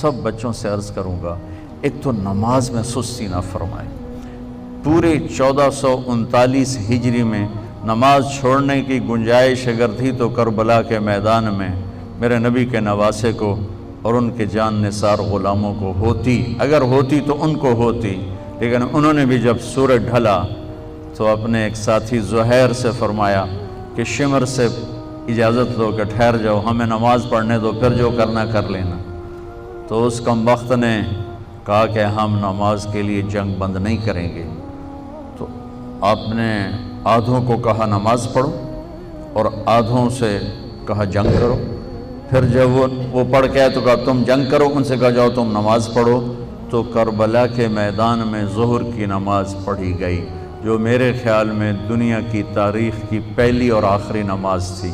सब बच्चों से अर्ज़ करूँगा, एक तो नमाज में सुस्ती ना फरमाए। पूरे 1439 हिजरी में नमाज छोड़ने की गुंजाइश अगर थी तो करबला के मैदान में मेरे नबी के नवासे को और उनके जान निसार ग़ुलामों को होती, अगर होती तो उनको होती। लेकिन उन्होंने भी जब सूरज ढला तो अपने एक साथी ज़ुहैर से फरमाया कि शिमर से इजाज़त लो कि ठहर जाओ, हमें नमाज़ पढ़ने दो, फिर जो करना कर लेना। तो उस कमबख्त ने कहा कि हम नमाज के लिए जंग बंद नहीं करेंगे। तो आपने आधों को कहा नमाज पढ़ो और आधों से कहा जंग करो। फिर जब वो पढ़ के आए तो कहा तुम जंग करो, उनसे कहा जाओ तुम नमाज पढ़ो। तो करबला के मैदान में ज़ुहर की नमाज पढ़ी गई, जो मेरे ख़्याल में दुनिया की तारीख़ की पहली और आखिरी नमाज थी।